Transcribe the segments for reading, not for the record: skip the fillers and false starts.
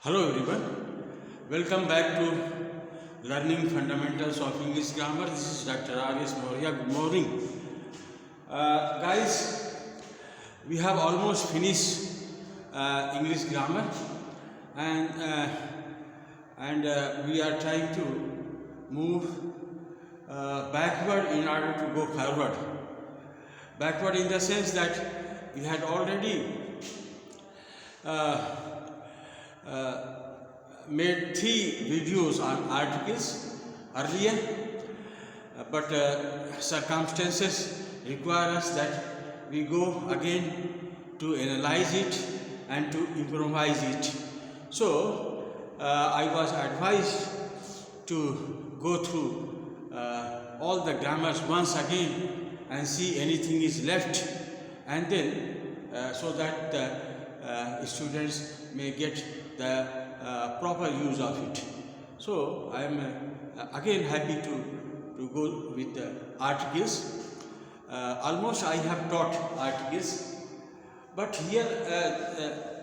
Hello everyone, welcome back to Learning Fundamentals of English Grammar. This is Dr. R.S. Moria. Good morning. Guys, we have almost finished English grammar and we are trying to move backward in order to go forward. Backward in the sense that we had already made 3 videos on articles earlier, but circumstances require us that we go again to analyze it and to improvise it. So I was advised to go through all the grammars once again and see anything is left, and then so that the students may get the proper use of it. So I am again happy to go with the articles. Almost I have taught articles, but here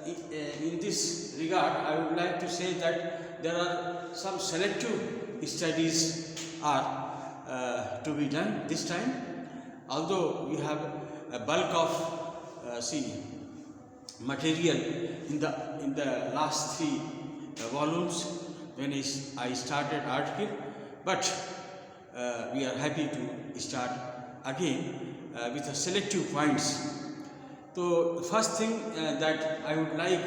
in this regard I would like to say that there are some selective studies are to be done this time. Although we have a bulk of material in the last 3 volumes when I started article, but we are happy to start again with the selective points. So first thing that I would like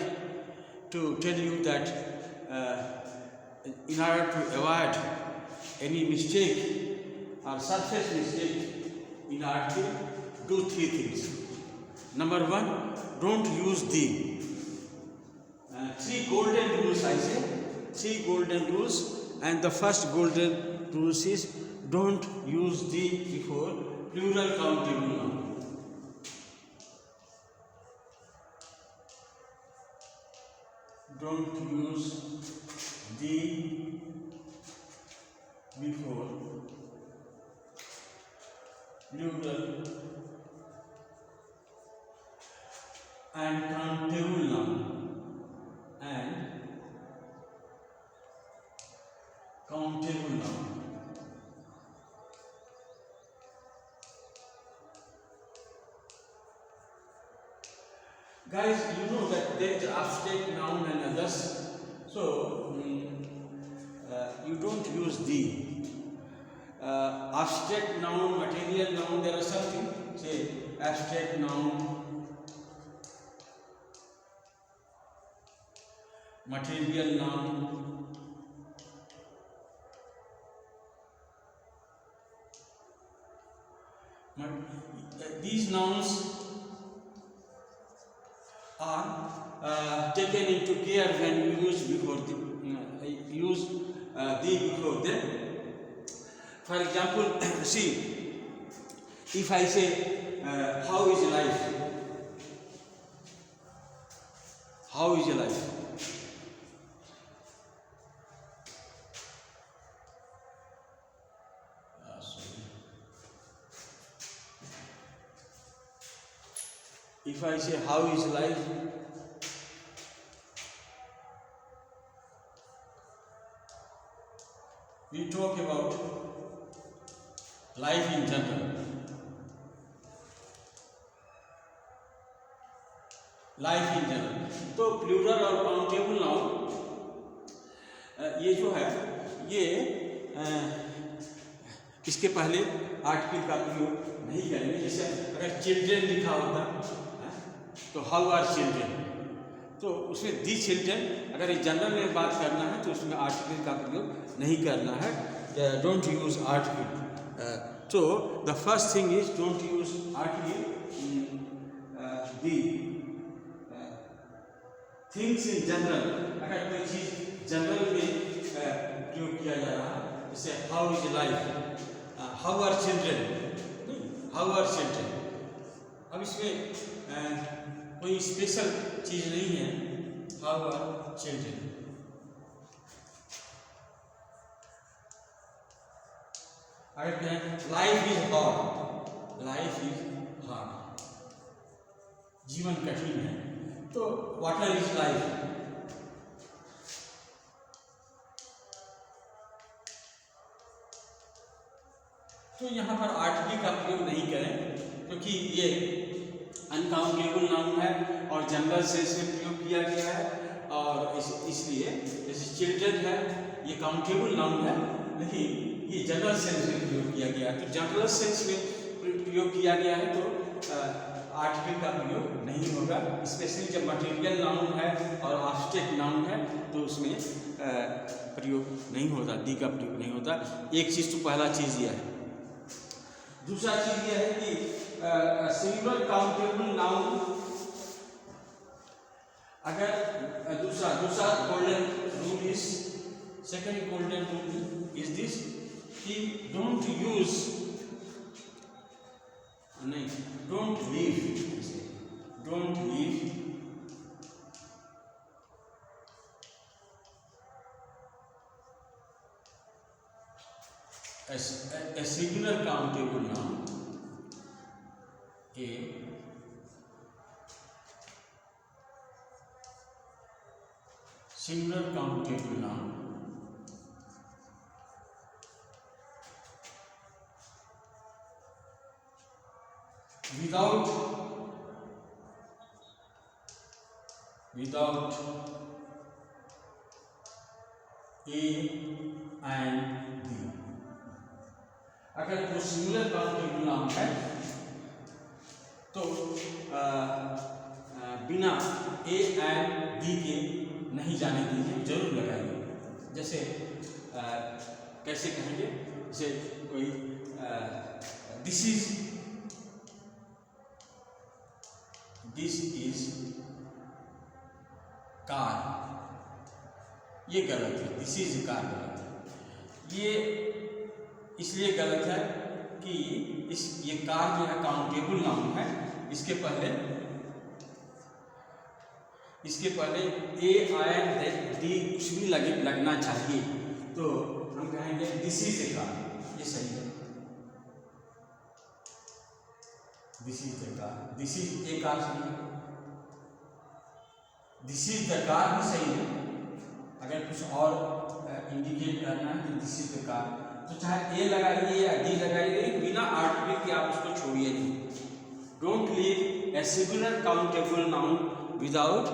to tell you that in order to avoid any mistake or surface mistake in article, do 3 things. Number 1, don't use the 3 golden rules. I say 3 golden rules, and the first golden rule is don't use the before plural countable noun. Don't use the before plural and countable noun. Countable noun. Guys, you know that there is abstract noun and others. So you don't use the abstract noun, material noun. There are something. Say abstract noun, material noun, these nouns are taken into care when you use before the before them. For example, see, if I say how is life? How is life? If I say how is life, we talk about life in general. Life in general. तो plural और countable noun ये जो है ये इसके पहले article का प्रयोग नहीं करेंगे. जैसे अगर चिल्ड्रेन लिखा होता तो हाउ आर चिल्ड्रेन, तो उसमें दी चिल्ड्रेन अगर जनरल में बात करना है तो उसमें आर्टिकल का प्रयोग नहीं करना है. Don't use article. So the first thing is don't use article in the things in general. अगर कोई चीज जनरल में प्रयोग किया जा रहा है, जैसे how is life, how are children, how are children. अब इसमें कोई स्पेशल चीज नहीं है. How are children. अगर कहें life is hard, life is hard, जीवन कठिन है, तो वाटर इज लाइफ. तो यहाँ पर आर्टिकल का प्रयोग नहीं करें, क्योंकि ये अनकाउंटेबल नाउन है और जनरल सेंस में प्रयोग किया गया है, और इसलिए जैसे चिल्ड्रन है ये काउंटेबल नाउन है, लेकिन ये जनरल सेंस में प्रयोग किया गया है। तो जनरल सेंस में प्रयोग किया गया है तो आर्टिकल का प्रयोग नहीं होगा, स्पेशली जब मटेरियल नाउन है और ऑब्जेक्ट नाउन है तो उसमें प्रयोग नहीं होता, दी का प्रयोग नहीं होता। एक चीज़ तो पहला चीज़ यह है। दूसरा चीज़ यह है कि सिंगुलर काउंटेबल नाउन, अगर दूसरा golden rule is, second golden rule is this कि don't leave a singular countable noun, a singular countable noun without a and b। अगर वो सिंगुलर काउंटेबल नाउन है तो बिना ए एंड डी के नहीं जाने दीजिए, जरूर लगाइए। जैसे कैसे कहेंगे, जैसे कोई दिस इज कार, ये गलत है, दिस इज कार गलत है। ये इसलिए गलत है कि ये कार जो है काउंटेबल नाउन है, इसके पहले ए एंड डी कुछ भी लगना चाहिए, तो हम कहेंगे दिस इज ए कार, ये सही है। This is the car, this is a car सही है, दिस इज द कार भी सही है। अगर कुछ और इंडिकेट करना है तो दिस इज द कार, तो चाहे ए लगाइए या डी लगाइए, बिना आर्टिकल के आप उसको छोड़िए नहीं। Don't leave a singular countable noun without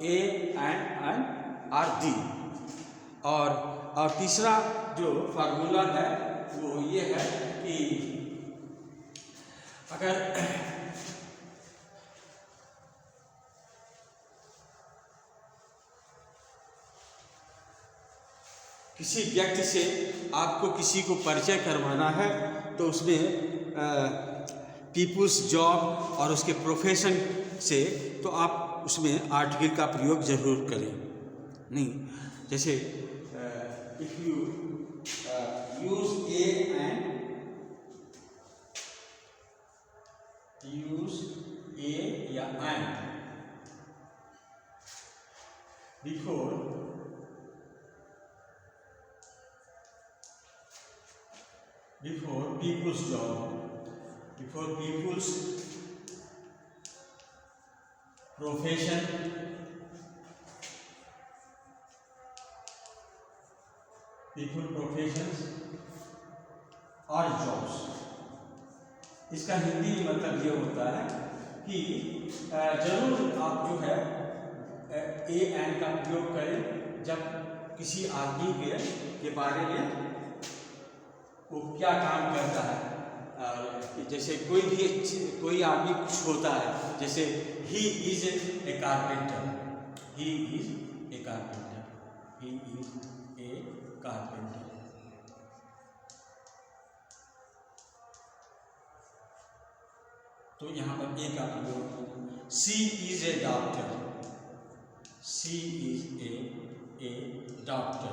A and R D. और तीसरा जो फार्मूला है वो ये है कि अगर किसी व्यक्ति से आपको किसी को परिचय करवाना है तो उसमें पीपुल्स जॉब और उसके प्रोफेशन से तो आप उसमें आर्टिकल का प्रयोग जरूर करें। नहीं, जैसे इफ यू यूज ए या and before people's job, before people's profession, people professions और jobs। इसका हिंदी मतलब ये होता है कि जरूर आप जो है ए एंड का प्रयोग करें जब किसी आदमी के बारे में वो क्या काम करता है। और जैसे कोई आदमी कुछ होता है, जैसे he is a carpenter, he is a carpenter, he is a carpenter. तो यहाँ पर ए का प्रयोग, she is a doctor, she is a doctor.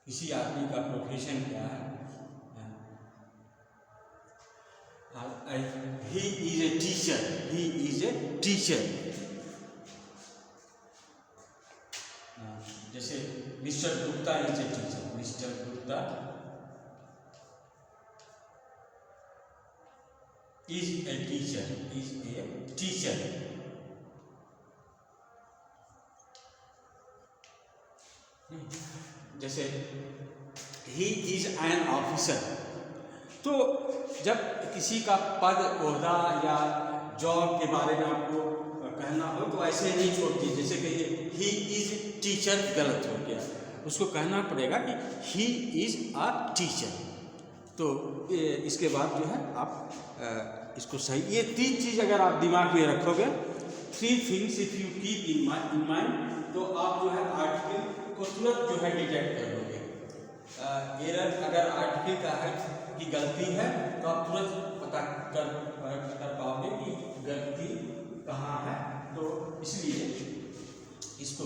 किसी आदमी का प्रोफेशन क्या है, he is a teacher, he is a teacher. जैसे mister Gupta is a teacher, mister Gupta is a teacher, is a teacher. जैसे ही इज एन ऑफिसर। तो जब किसी का पद, ओहदा या जॉब के बारे में आपको कहना हो तो ऐसे नहीं छोड़िए, जैसे कहिए ही इज टीचर, गलत हो गया, उसको कहना पड़ेगा कि ही इज अ टीचर। तो इसके बाद जो है आप इसको सही, ये 3 चीज़ अगर आप दिमाग में रखोगे, 3 things if you keep in mind, तो आप जो है आर्टिकल को तुरंत जो है डिटेक्ट कर लोगे। एरर अगर आर्टिकल का है कि गलती है तो आप तुरंत पता कर पाओगे कि गलती कहाँ है। तो इसलिए इसको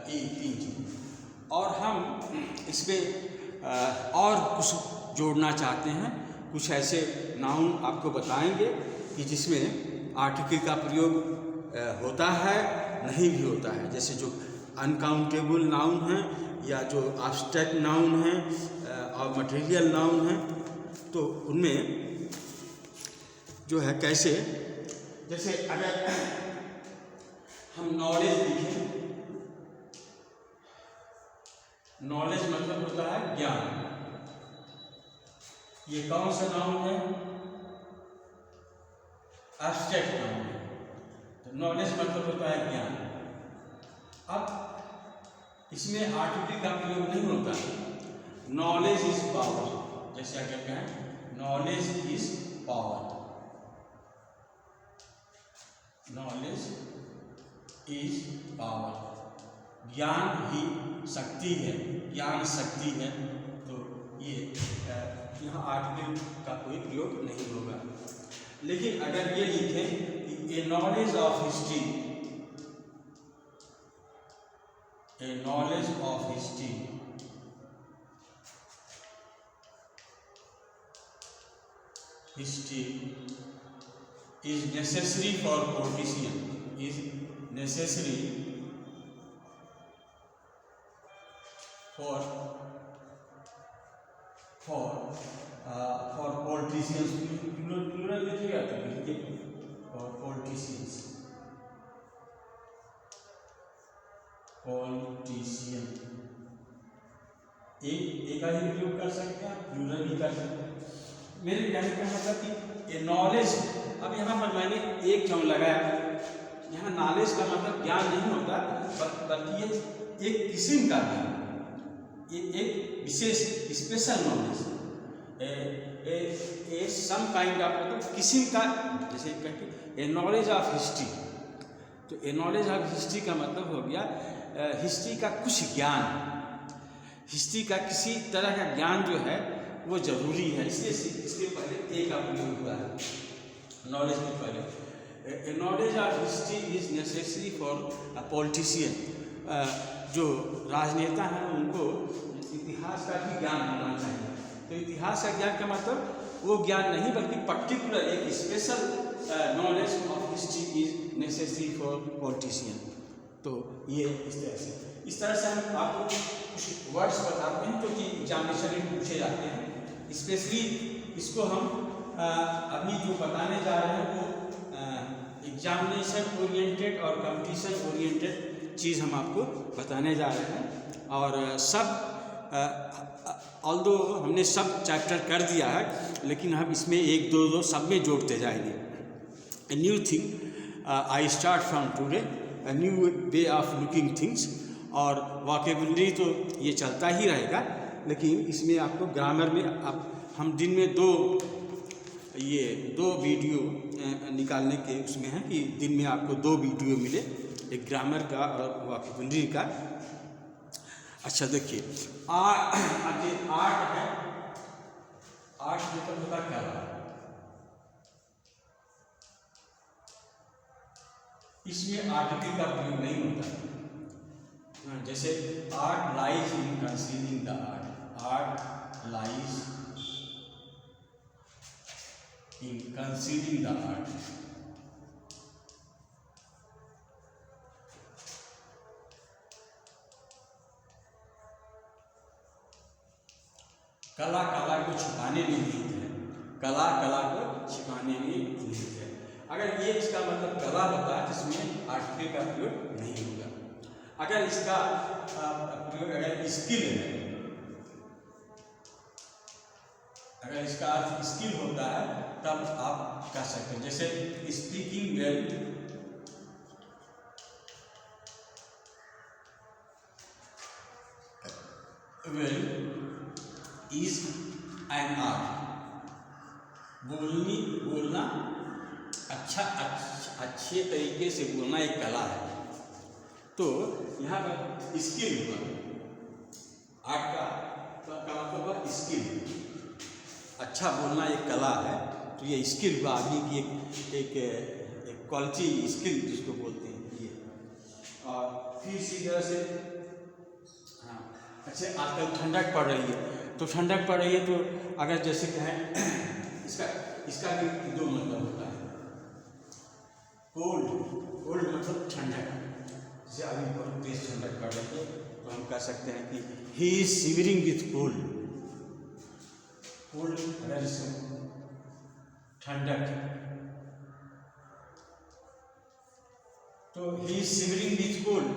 ये 3 चीज़, और हम इसमें और कुछ जोड़ना चाहते हैं, कुछ ऐसे नाउन आपको बताएंगे कि जिसमें आर्टिकल का प्रयोग होता है, नहीं भी होता है, जैसे जो अनकाउंटेबल नाउन हैं या जो एब्स्ट्रैक्ट नाउन हैं और मटेरियल नाउन हैं। तो उनमें जो है कैसे, जैसे अगर हम नॉलेज लिखें, नॉलेज मतलब होता है ज्ञान, ये कौन सा नाउन है? एब्स्ट्रैक्ट नाउन है। तो नॉलेज मतलब होता है ज्ञान। अब इसमें आर्टिकल का प्रयोग नहीं होता। नॉलेज इज पावर, जैसे अगर कहें knowledge is power, knowledge is power, ज्ञान ही शक्ति है, ज्ञान शक्ति है। तो ये यहाँ आर्टिकल का कोई प्रयोग नहीं होगा। लेकिन अगर ये लिखें कि ए knowledge of history, A knowledge of history, history is necessary for politician, is necessary for politicians, plural लिखिएगा तो लिखिए for politicians, politician, एक का ही प्रयोग कर सकते हैं, प्लूरल भी कर सकते हैं। मेरे कहने का मतलब कि ये नॉलेज, अब यहाँ पर मैंने एक क्यों लगाया, यहाँ नॉलेज का मतलब ज्ञान नहीं होता, बल्कि ये एक किस्म का ज्ञान, ये एक विशेष special knowledge, some kind of, मतलब किस्म का, जैसे कहते ए नॉलेज ऑफ हिस्ट्री। तो ए नॉलेज ऑफ हिस्ट्री का मतलब हो गया हिस्ट्री का कुछ ज्ञान, हिस्ट्री का किसी तरह का ज्ञान जो है वो जरूरी है, इसलिए इसके पहले ए का प्रयोग हुआ है, नॉलेज के पहले। ए knowledge of history is necessary for a politician, जो राजनेता हैं उनको इतिहास का भी ज्ञान होना चाहिए। तो इतिहास का ज्ञान का मतलब वो ज्ञान नहीं, बल्कि पर्टिकुलर एक special knowledge of history is necessary for politician. तो ये इस तरह से हम आपको कुछ वर्ड्स बताते हैं जो कि एग्जामिनेशन में पूछे जाते हैं। स्पेशली इसको हम अभी जो बताने जा रहे हैं वो एग्जामिनेशन ओरिएंटेड और कंपटीशन ओरिएंटेड चीज़ हम आपको बताने जा रहे हैं। और ऑल्दो हमने सब चैप्टर कर दिया है, लेकिन हम इसमें एक दो सब में जोड़ते जाएंगे। A new thing I start from today, a new way of looking things. और वोकैबुलरी तो ये चलता ही रहेगा, लेकिन इसमें आपको ग्रामर में हम दिन में दो वीडियो निकालने के उसमें है कि दिन में आपको 2 वीडियो मिले, एक ग्रामर का और वोकैबुलरी का। अच्छा देखिए, आर्ट है, आर्ट मतलब होता कला, इसमें आर्टिकल का प्रयोग नहीं होता। जैसे art lies in concealing the art, art lies in concealing the art. कला कला को छुपाने में निहित है, कला कला को छिपाने में निहित है। अगर ये इसका मतलब कला होता है जिसमें आर्टिकल का प्रयोग नहीं होगा। अगर इसका प्रयोग अगर स्किल है, अगर इसका अर्थ स्किल होता है तब आप कह सकते हैं, जैसे speaking well is an art. बोलना अच्छे तरीके से बोलना एक कला है। तो यहाँ पर स्किल हुआ, आर्ट का मतलब हुआ स्किल। अच्छा बोलना एक कला है, तो ये स्किल हुआ आदमी की एक क्वालिटी, स्किल जिसको बोलते हैं ये। और फिर इसी तरह से हाँ, अच्छा आजकल ठंडक पड़ रही है, तो ठंडक पड़ रही है तो अगर जैसे कहें इसका भी दो मतलब होता है। कोल्ड मतलब ठंडक, जैसे अभी बहुत तेज ठंडक पड़ रही है तो हम कह सकते हैं कि he is shivering with cold. Cold अगर ठंडक, तो he is shivering with cold,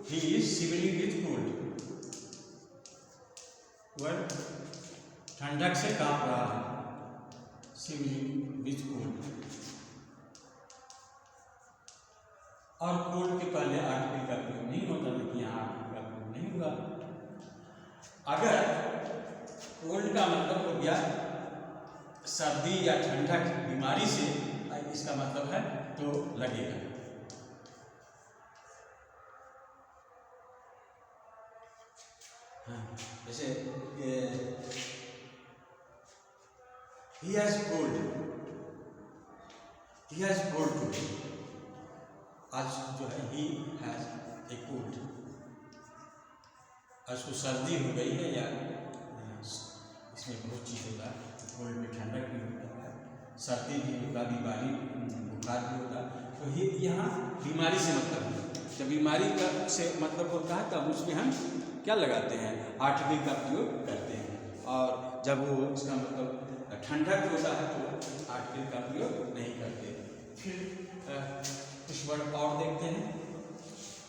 he is shivering with cold. वह ठंडक से कांप रहा है, शिवरिंग विथ कोल्ड। और कोल्ड के पहले आर्टिकल का प्रयोग नहीं होता, लेकिन यहाँ आर्टिकल का प्रयोग नहीं हुआ। अगर कोल्ड का मतलब हो गया सर्दी या ठंडक, बीमारी से इसका मतलब है तो लगेगा। हाँ, जैसे he has cold today। आज जो है he has a cold, आज को सर्दी हो गई है, या इसमें बहुत चीज़ होता है। कोल्ड में ठंडक भी होता है, सर्दी भी होगा, बीमारी बुखार भी होता है। तो ये यहाँ बीमारी से मतलब है। जब बीमारी का से मतलब होता है तब उसमें हम क्या लगाते हैं, आर्टिकल का प्रयोग करते हैं। और जब वो इसका मतलब ठंडक होता है तो आर्टिकल का प्रयोग नहीं करते। फिर कुछ वर्ड और देखते हैं,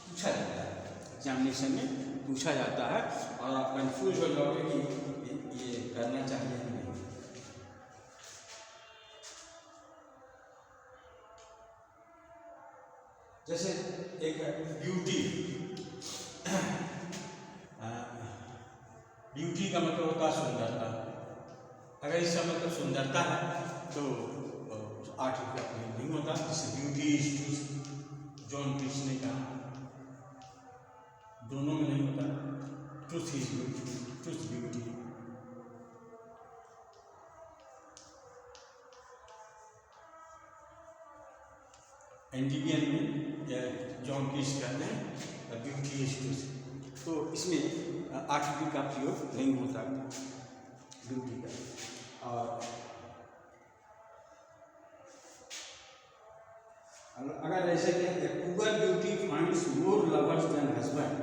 पूछा जाता है एग्जामिनेशन में, पूछा जाता है और आप कंफ्यूज हो जाओगे कि ये करना चाहिए कि नहीं। जैसे एक ब्यूटी, ब्यूटी का मतलब होता है सुंदरता। अगर इसका मतलब सुंदरता है तो आर्टिकल का प्रयोग नहीं होता। जैसे ब्यूटी इज ट्रूथ, जॉन पीस ने कहा, दोनों में नहीं होता। Truth is beauty, truth beauty. Endymion में जॉन पीस कहते हैं ब्यूटी इज ट्रूथ। तो इसमें आर्टिकल का प्रयोग नहीं होता ब्यूटी का। और अगर ऐसे कहें poor beauty finds more lovers than husband,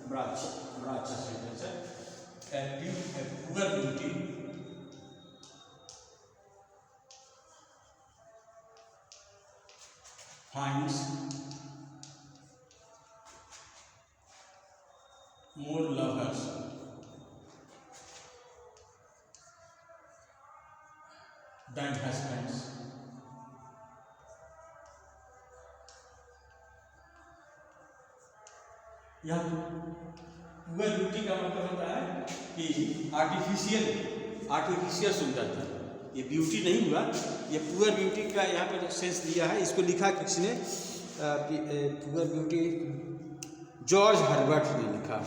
बड़ा अच्छा सेंटेंस है। Poor beauty finds more lovers then husbands. यह पुअर ब्यूटी का मतलब होता है कि आर्टिफिशियल सुंदरता। ये ब्यूटी नहीं हुआ, ये पुअर ब्यूटी का यहाँ पर सेंस दिया है। इसको लिखा किसने, पुअर ब्यूटी जॉर्ज हर्बर्ट ने लिखा।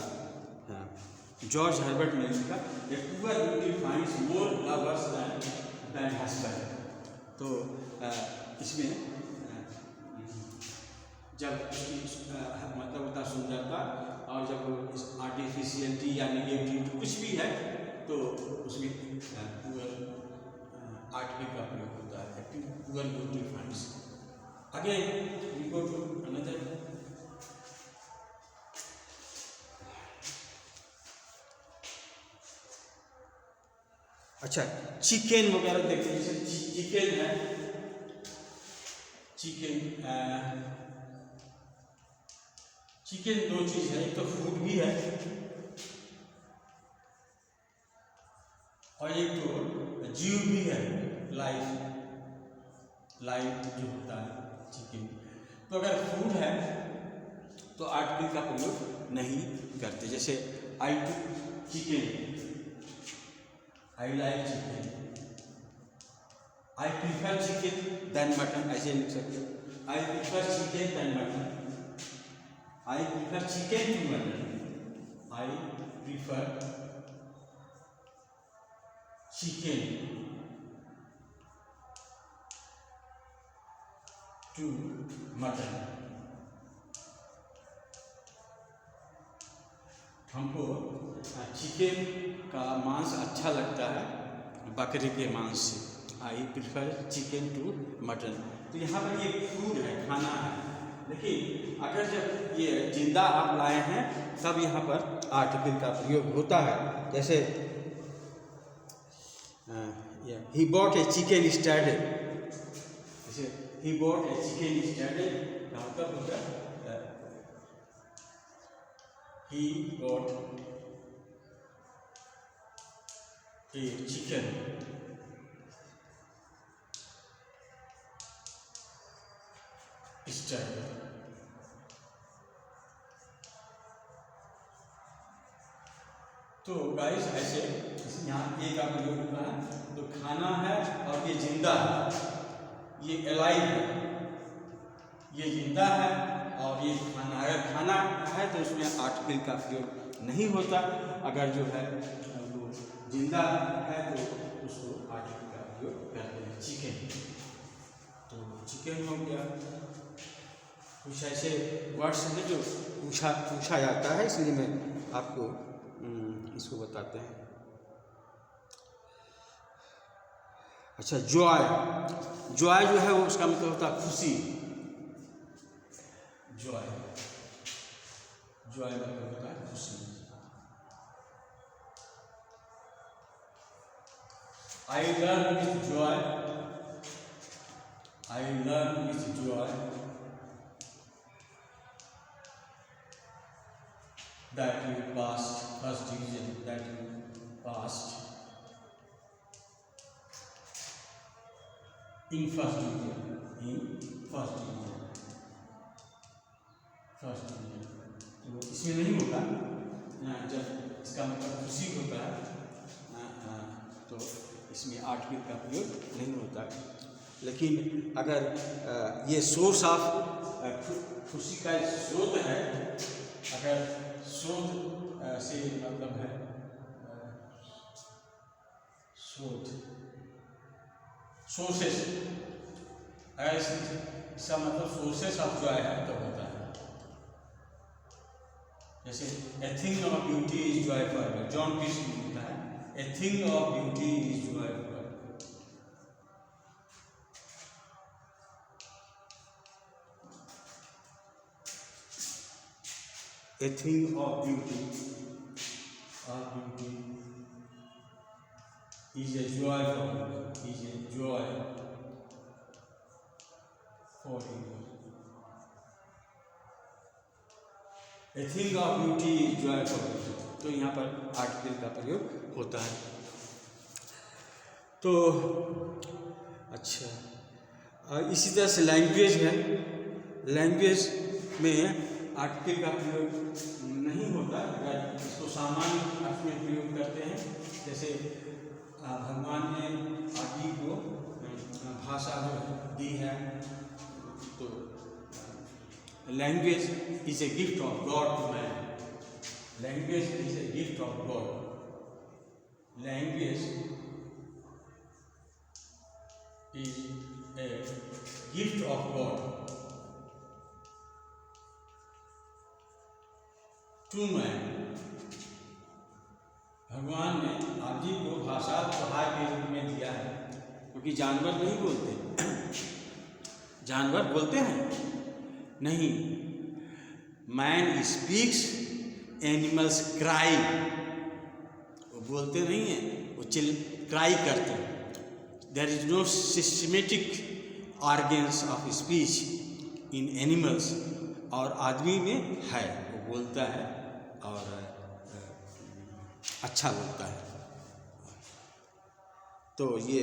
हाँ, जॉर्ज हर्बर्ट ने लिखा a poor beauty finds more lovers than husband. तो इसमें जब उसकी मतलब होता सुंदरता, और जब इस आर्टिफिशियलिटी या निगेटिविटी कुछ भी है तो उसमें पुअर आर्टिकल का प्रयोग होता है। Poor beauty finds. आगे वी गो टू अनदर। अच्छा, चिकन वगैरह देखते हैं। जैसे चिकन है, चिकन दो चीज है, एक तो फूड भी है और एक तो लाइव जो होता है चिकन। तो अगर फूड है तो आर्टिकल का प्रयोग नहीं करते। जैसे I chicken, I like chicken, I prefer chicken than mutton, ऐसे लिख सकते हो। I prefer chicken than mutton, I prefer chicken to mutton, I prefer chicken to mutton. हमको चिकन का मांस अच्छा लगता है बकरे के मांस से। I prefer chicken to mutton. तो यहाँ पर ये फूड है, खाना है। लेकिन अगर जब ये जिंदा आप लाए हैं तब यहाँ पर आर्टिकल का प्रयोग होता है। जैसे ही बॉट ए चिकन स्टैडल, जैसे ही बॉट ए चिकन स्टैडल का मतलब होता है he bought a chicken style। तो गाइस ऐसे यहाँ ए का प्रयोग होता है। तो खाना है और ये जिंदा है, ये एलाइव है, ये जिंदा है और ये खाना। अगर खाना है तो उसमें आर्टिकल का प्रयोग नहीं होता। अगर जो है वो जिंदा है तो उसको आर्टिकल का प्रयोग करते हैं। चिकन, तो चिकन हो गया। कुछ ऐसे वर्ड्स हैं जो पूछा जाता है, इसलिए मैं आपको इसको बताते हैं। अच्छा, जॉय जो है वो उसका मतलब होता है खुशी। जॉय मतलब होता है खुशी। I learn with Joy, I learn with Joy that you passed first division, that you passed in first division, तो इसमें नहीं होता। जब इसका मतलब खुशी होता है तो इसमें आर्टिकल का प्रयोग नहीं होता। लेकिन अगर ये सोर्स ऑफ खुशी का स्रोत है, अगर स्रोत से मतलब है सोर्सेस, अगर इसका मतलब सोर्सेस ऑफ जॉय है तो होता है। जैसे a thing of beauty is joy for, John पीस लिखता है a thing of beauty is joy for. A thing of beauty is a joy for you, is a joy for you. A thing of beauty is joy for you। तो यहाँ पर article का प्रयोग होता है। तो अच्छा, इसी तरह से लैंग्वेज है। लैंग्वेज में आर्टिकल का प्रयोग नहीं होता। अगर इसको सामान्य अर्थ में प्रयोग करते हैं, जैसे भगवान ने आदि को भाषा जो दी है, तो language is a gift of God to man. Language is a gift of God. Language is a gift of God to man. भगवान ने आदि को भाषा उपहार के रूप में दिया है, क्योंकि जानवर नहीं बोलते। जानवर बोलते हैं नहीं। Man speaks, animals cry. वो बोलते नहीं हैं, वो क्राई करते हैं। There is no systematic organs of speech in animals, और आदमी में है, वो बोलता है और अच्छा बोलता है। तो ये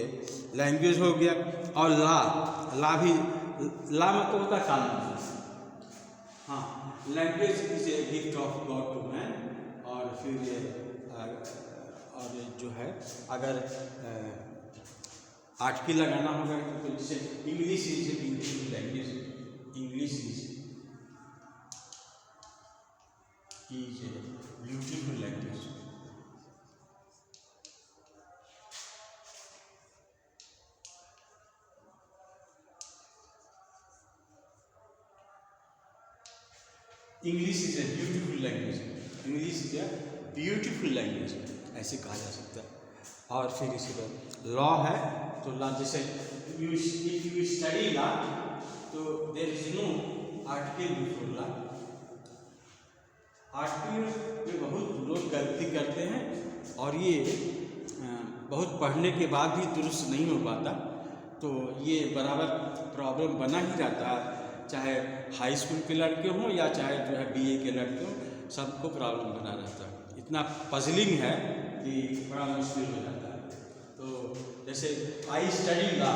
लैंग्वेज हो गया। और ला भी, ला मतलब होता है कानून। हाँ, language is a gift of God to man. और फिर और जो है अगर आर्टिकल लगाना होगा तो जैसे English is a beautiful language, English is a beautiful language. English is a beautiful language, English is a beautiful language, ऐसे कहा जा सकता है। और फिर इसी तरह लॉ है, तो लॉ जैसे इफ यू स्टडी लॉ तो there is no article before law. Article में बहुत लोग गलती करते हैं और ये बहुत पढ़ने के बाद भी दुरुस्त नहीं हो पाता, तो ये बराबर प्रॉब्लम बना ही रहता है, चाहे हाई स्कूल के लड़के हों या चाहे जो है बीए के लड़के हों, सबको प्रॉब्लम बना रहता है। इतना पजलिंग है कि बड़ा मुश्किल हो जाता है। तो जैसे आई स्टडी लॉ,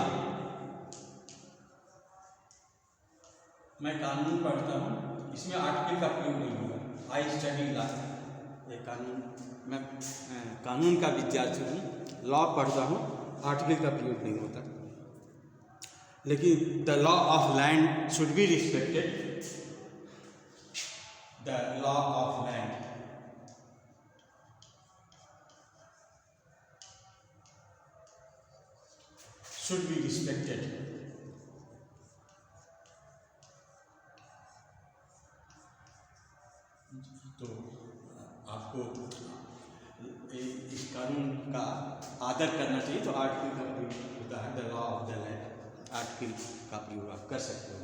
मैं कानून पढ़ता हूँ, इसमें आर्टिकल का प्रयोग नहीं होगा। आई स्टडी लॉ, ये कानून, मैं कानून का विद्यार्थी हूँ, लॉ पढ़ता हूँ, आर्टिकल का प्रयोग नहीं होता। लेकिन the law of land should be respected, the law of land should be respected। तो आपको इस कानून का आदर करना चाहिए। तो आर्टिकल का प्रयोग होता है, the law of the land, article का प्रयोग आप कर सकते हो।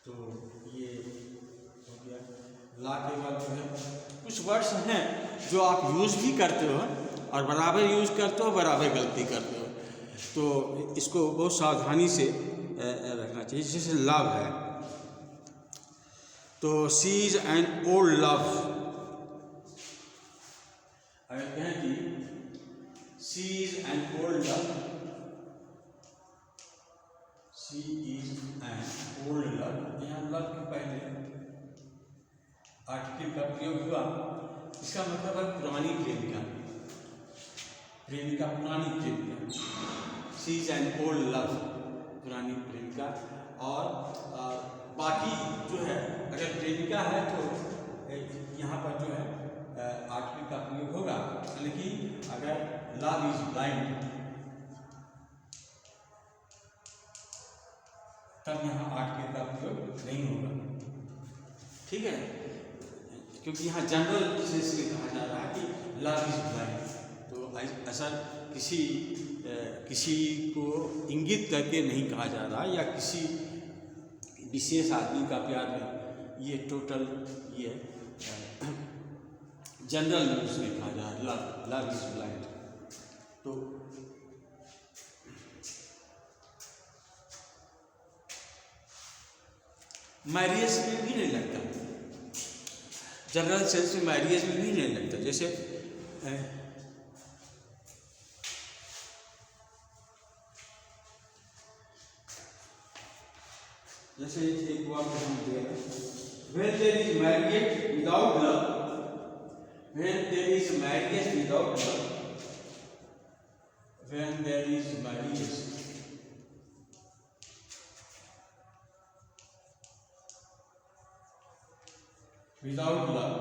तो ये हो गया लॉ के बाद जो है कुछ वर्ड्स हैं जो आप यूज़ भी करते हो और बराबर यूज़ करते हो, बराबर गलती करते हो, तो इसको बहुत सावधानी से रखना चाहिए। जैसे लव है, तो she is an old love, अगर कहें कि she is an old love, she is an old love, यहाँ लव के पहले आर्टिकल का प्रयोग हुआ, इसका मतलब है पुरानी प्रेमिका, प्रेमिका पुरानी प्रेमिका, she is an old love, पुरानी प्रेमिका। और बाकी जो है अगर प्रेमिका है तो यहाँ पर जो है आर्टिकल का प्रयोग होगा, लेकिन अगर लव इज ब्लाइंड तब यहाँ आर्टिकल का प्रयोग नहीं होगा। ठीक है, क्योंकि यहाँ जनरल सेंस में कहा जा रहा है कि लव इज ब्लाइंड, तो ऐसा किसी को इंगित करके नहीं कहा जा रहा या किसी विशेष आदमी का प्यार नहीं, ये टोटल ये जनरल यूज में कहा जा रहा है, लव इज ब्लाइंड। तो मैरिज में भी नहीं लगता, जनरल सेंस में मैरिज में भी नहीं लगता। जैसे एक वाक्य हम दिया है, when there is marriage without love, when there is marriage without love, when there is marriage without love,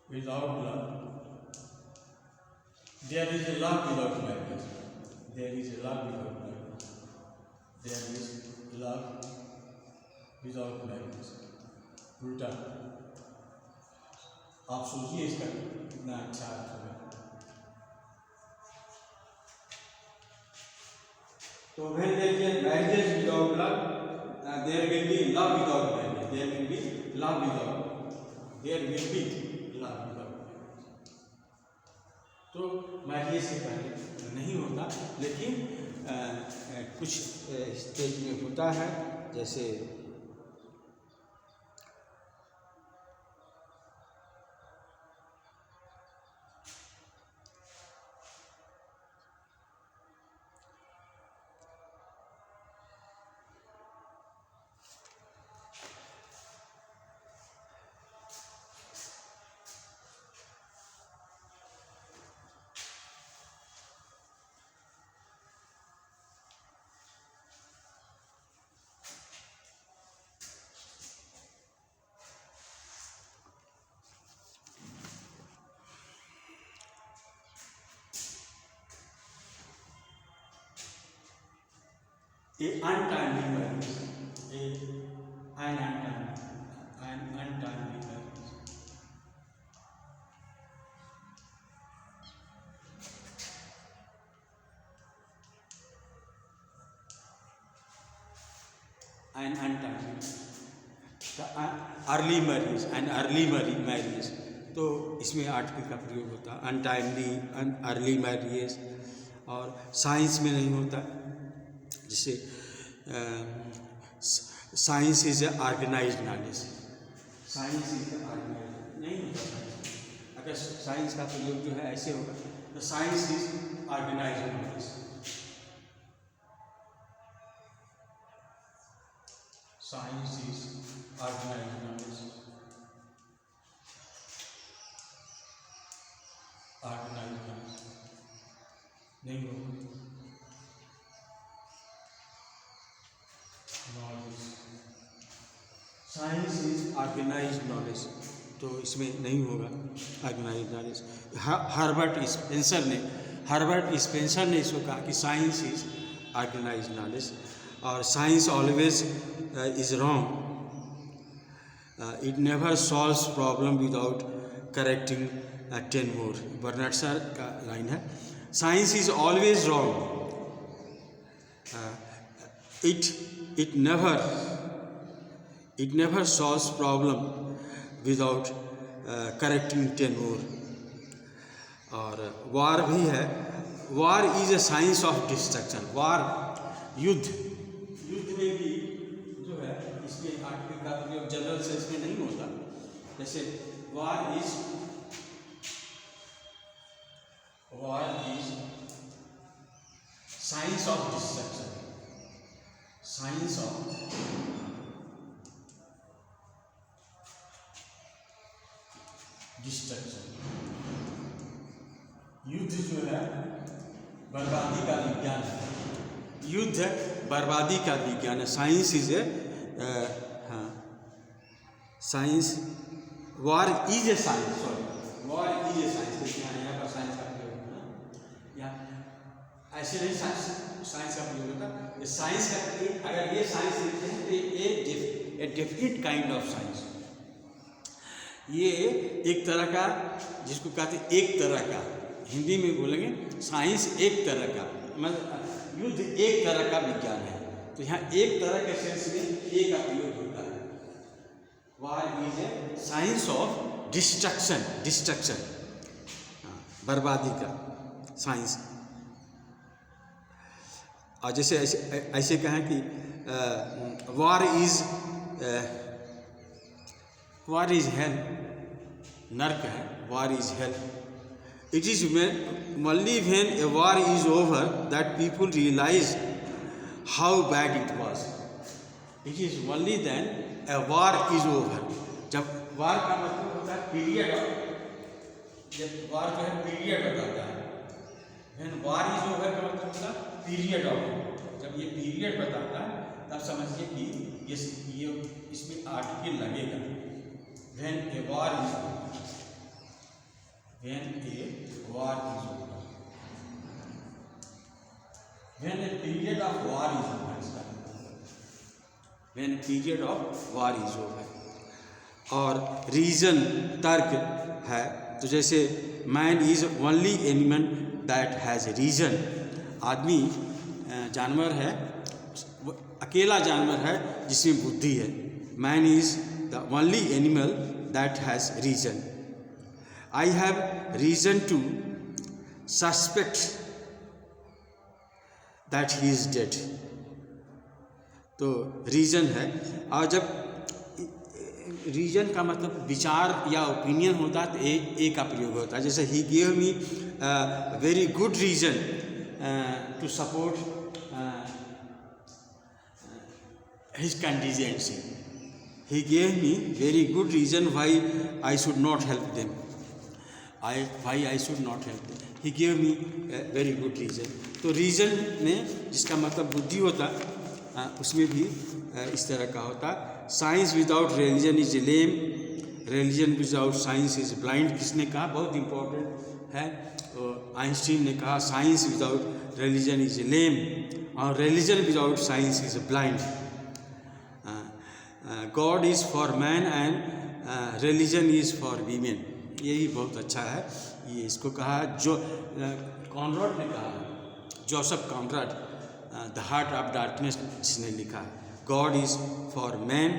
without love, there is a love without marriage, there is a love without marriage, there is love without marriage। उल्टा आप सोचिए इसका कितना अच्छा अर्थ होगा। तो when there is marriage without love, there will be love without marriage, there will be love without, there will be love without marriage। तो marriage से पहले नहीं होता, लेकिन कुछ स्टेज में होता है, जैसे A untimely marriage. An untimely marriage. An untimely. Early marriage and early marriage, तो इसमें आर्टिकल का प्रयोग होता है। अनटाइमली, अर्ली मैरिज, और साइंस में नहीं होता। जैसे science is organised knowledge, science is organised नहीं होता। अगर साइंस का प्रयोग जो है ऐसे होगा तो science is organised knowledge, science is organised knowledge, organised knowledge नहीं होगा। Knowledge, science is organised knowledge, तो इसमें नहीं होगा ऑर्गेनाइज्ड नॉलेज। हार्वर्ड स्पेंसर ने इसको कहा कि साइंस इज ऑर्गेनाइज्ड नॉलेज, और science always is wrong, it never solves problem without correcting 10 more. Bernard Shaw का लाइन है, science is always wrong, it never solves problem without correcting 10 more। और war भी है, war is a science of destruction. War युद्ध में भी जो है इसमें आर्टिकल का प्रयोग जनरल सेंस में नहीं होता। जैसे वार is science of destruction, science of destruction. युद्ध जो है बर्बादी का विज्ञान है, युद्ध बर्बादी का विज्ञान है। Science is a science, war is a science, sorry war is a science. यहाँ पर साइंस का प्रयोग होता है, यहाँ ऐसे नहीं साइंस का प्रयोग होता। साइंस का, अगर ये साइंस लिखते हैं तो a definite kind of science, ये एक तरह का, जिसको कहते हैं एक तरह का, हिंदी में बोलेंगे साइंस एक तरह का, मतलब युद्ध एक तरह का विज्ञान है। तो यहाँ एक तरह के सेंस में ए का प्रयोग होता है। War is a science of destruction, बर्बादी का साइंस। और जैसे ऐसे कहें कि वार इज हेल, नर्क है, war is hello. It is only when a war is over that people realize how bad it was. It is only then a war is over. जब वार का मतलब होता है पीरियड ऑफ, जब वार जो है पीरियड बताता है, when war is over का मतलब होता है पीरियड ऑफ। जब ये पीरियड बताता है तब समझिए कि ये इसमें आर्टिकल लगेगा। when a war is over, when a war is over, when a period of war is over, when a period of war is over। और रीजन तर्क है, तो जैसे man is only animal that has reason. आदमी जानवर है, अकेला जानवर है जिसमें बुद्धि है। Man is the only animal that has reason. I have reason to suspect that he is dead. तो रीजन है, और जब रीजन का मतलब विचार या ओपिनियन होता है तो ए का प्रयोग होता है। जैसे he gave me very good reason to support his contingency. He gave me very good reason why I should not help them, why I should not help them. He gave me very good reason. तो reason में जिसका मतलब बुद्धि होता उसमें भी इस तरह का होता। Science without religion is lame, religion without science is blind. किसने कहा? बहुत इम्पोर्टेंट है। आइंस्टीन ने कहा science without religion is lame, or religion without science is blind. God is for man and religion is for women. यही बहुत अच्छा है. ये इसको कहा जो कॉनराड ने कहा, Joseph Conrad, the heart of darkness जिसने लिखा, god is for man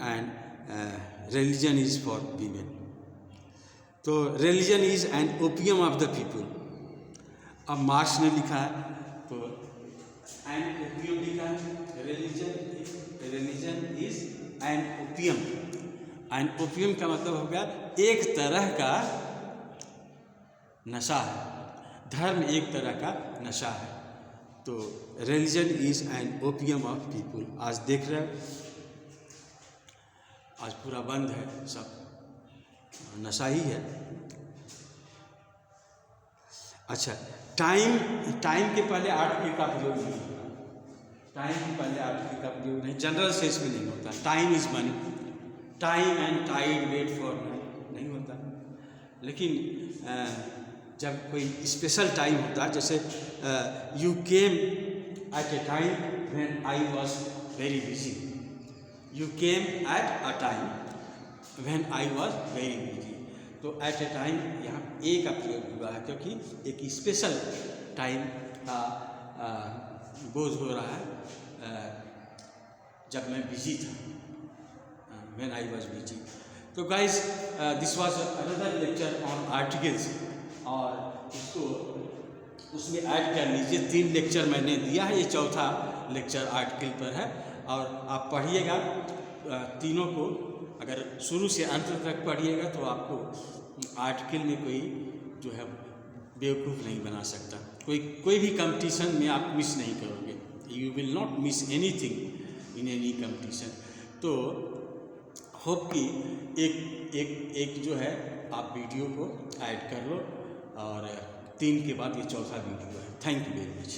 and religion is for women. तो religion is an opium of the people. अब मार्क्स ने लिखा है तो एन ओपियम लिखा है, religion is an opium. An opium का मतलब हो गया एक तरह का नशा है, धर्म एक तरह का नशा है. तो religion is an opium of people. आज देख रहे हैं, आज पूरा बंद है, सब नशा ही है. अच्छा, टाइम के पहले आर्टिकल का प्रयोग नहीं होता. टाइम के पहले आर्टिकल का प्रयोग नहीं, जनरल सेंस में नहीं होता. Time is money, time and tide wait for नहीं होता. लेकिन जब कोई स्पेशल टाइम होता है, जैसे you came at A time when I was very busy. You came at a time when I was very busy. तो एट ए time यहाँ ए का प्रयोग हुआ है, क्योंकि एक स्पेशल टाइम का बोझ हो रहा है जब मैं बिजी था, व्हेन आई वॉज बिजी. तो guys, this was another lecture on articles, और इसको उसमें ऐड कर लीजिए. 3 लेक्चर मैंने दिया है, ये चौथा लेक्चर आर्टिकल पर है. और आप पढ़िएगा तीनों को, अगर शुरू से अंत तक पढ़िएगा तो आपको आर्टिकल में कोई जो है बेवकूफ़ नहीं बना सकता. कोई भी कंपटीशन में आप मिस नहीं करोगे. You will not miss anything in any competition. तो होप कि एक जो है आप वीडियो को ऐड कर लो, और 3 के बाद ये चौथा वीडियो है. Thank you very much.